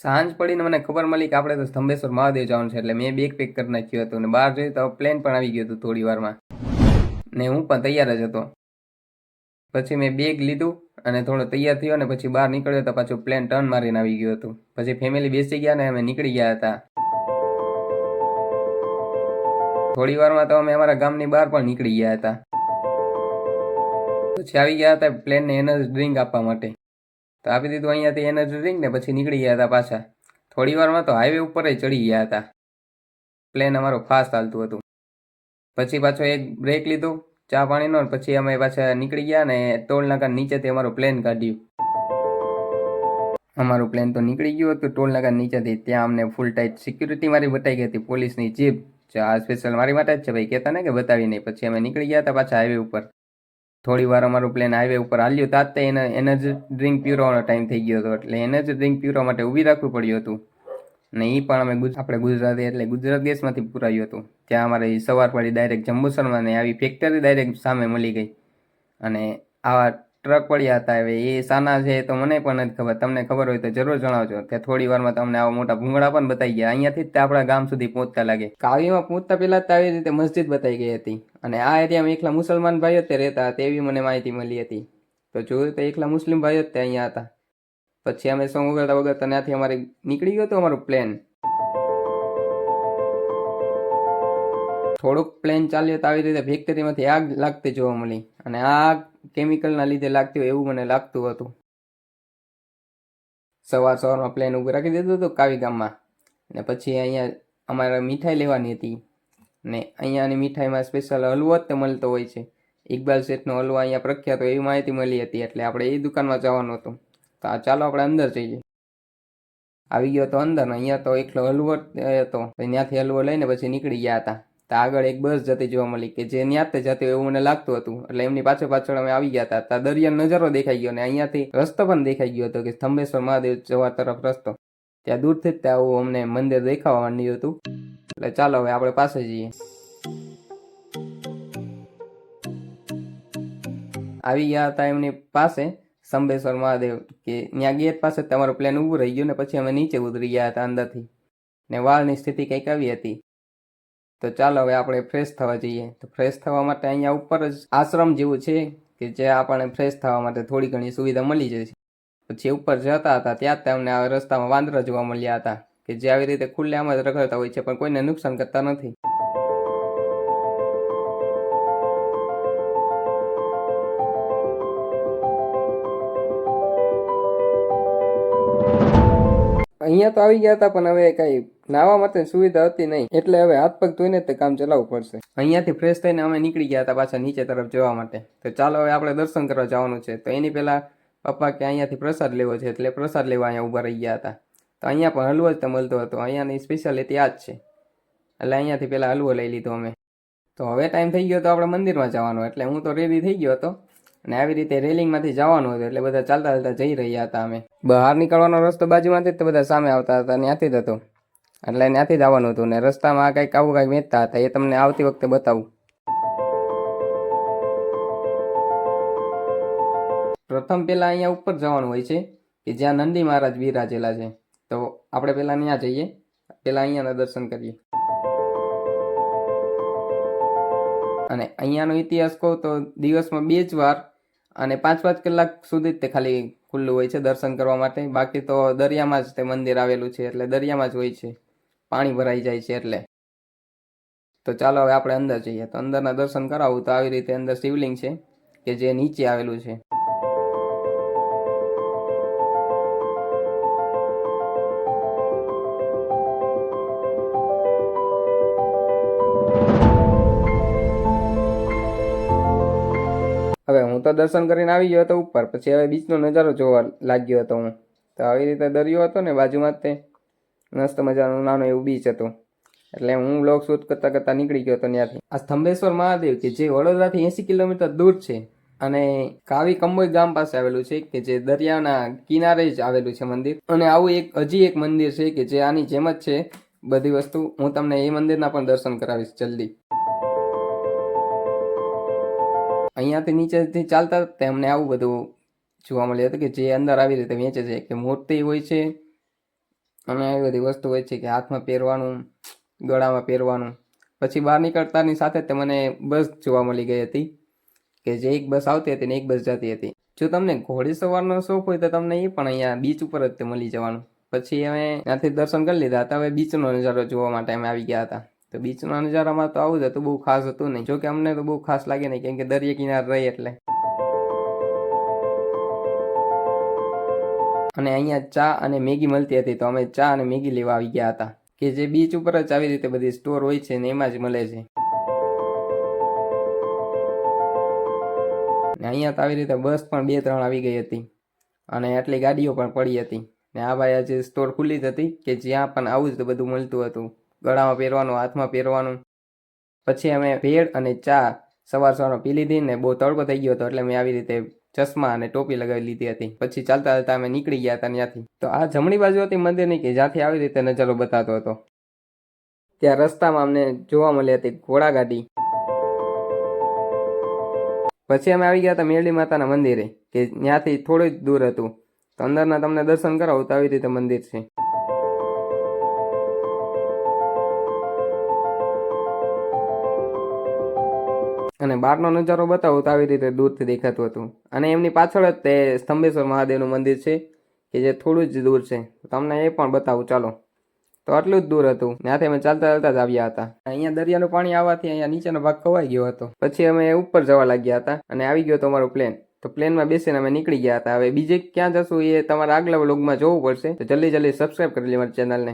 સાંજ પડીને મને ખબર મળી કે આપણે તો સ્તંભેશ્વર મહાદેવ જવાનું છે, એટલે મેં બેગ પેક કરી નાખ્યું હતું ને બહાર જોયું તો પ્લેન પણ આવી ગયું હતું થોડી વારમાં, ને હું પણ તૈયાર જ હતો. પછી મેં બેગ લીધું અને થોડો તૈયાર થયો ને પછી બહાર નીકળ્યો તો પાછું પ્લેન ટર્ન મારીને આવી ગયું હતું. પછી ફેમિલી બેસી ગયા ને અમે નીકળી ગયા હતા. થોડી વારમાં તો અમે અમારા ગામની બહાર પણ નીકળી ગયા હતા. પછી આવી ગયા હતા પ્લેનને એનર્જી ડ્રિંક આપવા માટે, તો આપી દીધું અહીંયાથી એનર્જી ડ્રિંક ને પછી નીકળી ગયા હતા પાછા. થોડી વારમાં તો હાઈવે ઉપર જ ચડી ગયા હતા. પ્લેન અમારો ફાસ્ટ ચાલતું હતું. પછી પાછો એક બ્રેક લીધો ચા પાણીનો, પછી અમે પાછા નીકળી ગયા ને ટોલ નાકા નીચેથી અમારું પ્લેન કાઢ્યું. અમારું પ્લેન તો નીકળી ગયું હતું ટોલ નાકા નીચેથી. ત્યાં અમને ફૂલ ટાઈટ સિક્યુરિટી મારી બતાવી ગઈ હતી, પોલીસની જીપ. આ સ્પેશિયલ મારી માટે જ છે ભાઈ, કહેતા ને કે બતાવી નહીં. પછી અમે નીકળી ગયા હતા પાછા હાઈવે ઉપર. થોડી વાર અમારું પ્લેન હાઈવે ઉપર હાલ્યું તાત એને એનર્જી ડ્રિંક પીવવાનો ટાઈમ થઈ ગયો હતો, એટલે એનર્જી ડ્રિંક પીવવા માટે ઊભી રાખવું પડ્યું હતું. ને એ પણ આપણે ગુજરાતી એટલે ગુજરાત ગેસમાંથી પુરાયું હતું. ત્યાં અમારે સવાર પડી ડાયરેક્ટ જંબુસરમાં ને આવી ફેક્ટરી ડાયરેક્ટ સામે મળી ગઈ. અને આવા ટ્રક પડ્યા હતા. હવે એ સાના છે તો મને પણ નથી ખબર, તમને ખબર હોય તો જરૂર જણાવજો. ત્યાં થોડી વારમાં તમને આવા મોટા ભૂંગળા પણ બતાવી ગયા. અહીંયાથી જ આપણા ગામ સુધી પહોંચતા લાગે. કાવીમાં પહોંચતા પહેલા જ આવી રીતે મસ્જિદ બતાવી ગઈ હતી. અને આ એરિયામાં એકલા મુસલમાન ભાઈઓ જ રહેતા હતા એવી મને માહિતી મળી હતી. તો જોયું તો એકલા મુસ્લિમ ભાઈઓ જ અહીંયા હતા. પછી અમે સોંગ વગાડતા ત્યાંથી અમારે નીકળી ગયો હતો અમારું પ્લેન. થોડુંક પ્લેન ચાલ્યો તો આવી રીતે ફેક્ટરીમાંથી આગ લાગતી જોવા મળી. અને આ આગ કેમિકલના લીધે લાગતી હોય એવું મને લાગતું હતું. સવારમાં પ્લેન ઊભું રાખી દીધું હતું કાવી ગામમાં. ને પછી અહીંયા અમારે મીઠાઈ લેવાની હતી. ને અહીંયાની મીઠાઈમાં સ્પેશિયલ હલવો જ તે મળતો હોય છે. ઇકબાલ શેઠનો હલવો અહીંયા પ્રખ્યાત હોય એવી માહિતી મળી હતી, એટલે આપણે એ દુકાનમાં જવાનું હતું. તો ચાલો આપણે અંદર જઈએ. આવી ગયો તો અંદર. અહીંયા તો એકલો હલવો હતો, ત્યાંથી હલવો લઈને પછી નીકળી ગયા હતા. તો આગળ એક બસ જતી જોવા મળી કે જે ન્યાતે જતી એવું મને લાગતું હતું, એટલે એમની પાછળ અમે આવી ગયા હતા. ત્યાં દરિયાનો નજારો દેખાઈ ગયો ને અહીંયાથી રસ્તો પણ દેખાઈ ગયો હતો કે સ્તંભેશ્વર મહાદેવ જવા તરફ રસ્તો. ત્યાં દૂરથી જ ત્યાં અમને મંદિર દેખાવા માંડ્યું હતું. એટલે ચાલો હવે આપણે પાસે જઈએ. આવી ગયા હતા એમની પાસે સ્તંભેશ્વર મહાદેવ, કે ત્યાં ગેટ પાસે તમારું પ્લેન ઊભું રહી ગયું. ને પછી અમે નીચે ઉતરી ગયા હતા અંદરથી. ને વાળની સ્થિતિ કંઈક આવી હતી. તો ચાલો હવે આપણે ફ્રેશ થવા જઈએ. તો ફ્રેશ થવા માટે અહીંયા ઉપર જ આશ્રમ જેવું છે કે જે આપણને ફ્રેશ થવા માટે થોડી ઘણી સુવિધા મળી જશે. પછી ઉપર જતા હતા ત્યાં જ અમને આ રસ્તામાં વાંદરા જોવા મળ્યા હતા કે જે આવી રીતે ખુલ્લેઆમ જ રખડતા હોય છે પણ કોઈને નુકસાન કરતા નથી. અહીંયા તો આવી ગયા હતા પણ હવે કઈ નાવા માટે સુવિધા હતી નહીં, એટલે હવે હાથ પગ ધોઈને તે કામ ચલાવવું પડશે. અહીંયાથી ફ્રેશ થઈને અમે નીકળી ગયા હતા પાછા નીચે તરફ જવા માટે. તો ચાલો હવે આપણે દર્શન કરવા જવાનું છે. તો એની પહેલા પપ્પા કે અહીંયાથી પ્રસાદ લેવો છે, એટલે પ્રસાદ લેવા અહીંયા ઊભા રહી ગયા હતા. તો અહીંયા પણ હલવો જ મળતો હતો. અહીંયાની સ્પેશિયાલિટી આ જ છે, એટલે અહીંયાથી પહેલા હલવો લઈ લીધો અમે. તો હવે ટાઈમ થઈ ગયો તો આપણે મંદિરમાં જવાનો, એટલે હું તો રેડી થઈ ગયો હતો. અને આવી રીતે રેલિંગમાંથી જવાનું હતું, એટલે બધા ચાલતા ચાલતા જઈ રહ્યા હતા. અમે બહાર નીકળવાનો રસ્તો બાજુમાંથી જ બધા સામે આવતા હતા, ત્યાંથી જ હતો, એટલે ત્યાંથી જ આવવાનું હતું. ને રસ્તામાં કંઈક આવું કંઈક વેચતા હતા, એ તમને આવતી વખતે બતાવું. પ્રથમ પહેલા અહીંયા ઉપર જવાનું હોય છે કે જ્યાં નંદી મહારાજ બિરાજેલા છે. તો આપણે પહેલા ત્યાં જઈએ, પહેલા અહીંયાના દર્શન કરીએ. અને અહીંયાનો ઇતિહાસ કહું તો દિવસમાં 2 જ વાર અને 5-5 કલાક સુધી તે ખાલી ખુલ્લું હોય છે દર્શન કરવા માટે. બાકી તો દરિયામાં જ તે મંદિર આવેલું છે, એટલે દરિયામાં જ હોય છે, પાણી ભરાઈ જાય છે એટલે. તો ચાલો હવે આપણે અંદર જઈએ. તો અંદરના દર્શન કરાવું તો આવી રીતે અંદર શિવલિંગ છે કે જે નીચે આવેલું છે. હવે હું તો દર્શન કરીને આવી ગયો હતો ઉપર. પછી હવે બીચનો નજારો જોવા લાગ્યો હતો હું. તો આવી રીતે દરિયો હતો ને બાજુમાં જ તે મસ્ત મજાનું નાનું એવું બીચ હતું, એટલે હું વ્લોગ શૂટ કરતાં કરતાં નીકળી ગયો હતો ત્યાંથી. આ સ્તંભેશ્વર મહાદેવ કે જે વડોદરાથી 80 કિલોમીટર દૂર છે અને કાવી કંબોઈ ગામ પાસે આવેલું છે, કે જે દરિયાના કિનારે જ આવેલું છે મંદિર. અને આવું હજી એક મંદિર છે કે જે આની જેમ જ છે બધી વસ્તુ. હું તમને એ મંદિરના પણ દર્શન કરાવીશ જલ્દી. અહીંયાથી નીચેથી ચાલતા તેમને આવું બધું જોવા મળ્યું હતું કે જે અંદર આવી રીતે વેચે છે, કે મૂર્તિ હોય છે અને આવી બધી વસ્તુ હોય છે કે હાથમાં પહેરવાનું, ગળામાં પહેરવાનું. પછી બહાર નીકળતાની સાથે જ મને બસ જોવા મળી ગઈ હતી કે જે એક બસ આવતી હતી ને એક બસ જતી હતી. જો તમને ઘોડી સવારનો શોખ હોય તો તમને એ પણ અહીંયા બીચ ઉપર જ તે મળી જવાનું. પછી અમે ત્યાંથી દર્શન કરી લીધા હતા. હવે બીચનો નજારો જોવા માટે અમે આવી ગયા હતા. તો બીચના નજારામાં તો આવું જ હતું, બહુ ખાસ હતું નહીં. જોકે અમને તો બહુ ખાસ લાગે નહીં, કેમ કે દરિયા કિનારે રહી એટલે. અને અહીંયા ચા અને મેગી મળતી હતી, તો અમે ચા અને મેગી લેવા આવી ગયા હતા. કે જે બીચ ઉપર જ આવી રીતે બધી સ્ટોર હોય છે ને એમાં જ મળે છે. ને અહીંયા તો આવી રીતે બસ પણ 2-3 આવી ગઈ હતી અને આટલી ગાડીઓ પણ પડી હતી. ને આ ભાઈ આજે સ્ટોર ખુલ્લી જ હતી કે જ્યાં પણ આવું જ બધું મળતું હતું, ગળામાં પહેરવાનું, હાથમાં પહેરવાનું. પછી અમે ભેળ અને ચા સવારમાં પી લીધી ને બહુ તડકો થઈ ગયો હતો એટલે મેં આવી રીતે ચશ્મા અને ટોપી લગાવી લીધી હતી. પછી ચાલતા ચાલતા અમે નીકળી ગયા હતા ત્યાંથી. તો આ જમણી બાજુ હતી મંદિરની કે જ્યાંથી આવી રીતે નજારો બતાતો હતો. ત્યાં રસ્તામાં અમને જોવા મળી હતી ઘોડાગાડી. પછી અમે આવી ગયા હતા મેરડી માતાના મંદિરે કે ત્યાંથી થોડું જ દૂર હતું. તો અંદરના તમને દર્શન કરાવું તો આવી રીતે મંદિર છે. અને બહારનો નજારો બતાવું તો આવી રીતે દૂરથી દેખાતું હતું. અને એમની પાછળ જ તે સ્તંભેશ્વર મહાદેવનું મંદિર છે કે જે થોડું જ દૂર છે. તમને એ પણ બતાવું ચાલો. તો આટલું જ દૂર હતું. ત્યાંથી અમે ચાલતા ચાલતા જ આવ્યા હતા. અહીંયા દરિયાનું પાણી આવવાથી અહીંયા નીચેનો ભાગ ખવાઈ ગયો હતો. પછી અમે ઉપર જવા લાગ્યા હતા અને આવી ગયો હતો અમારો પ્લેન. તો પ્લેનમાં બેસીને અમે નીકળી ગયા હતા. હવે બીજે ક્યાં જશું એ તમારા આગલા વ્લોગમાં જોવું પડશે. તો જલ્દી સબસ્ક્રાઈબ કરી લે મારી ચેનલને.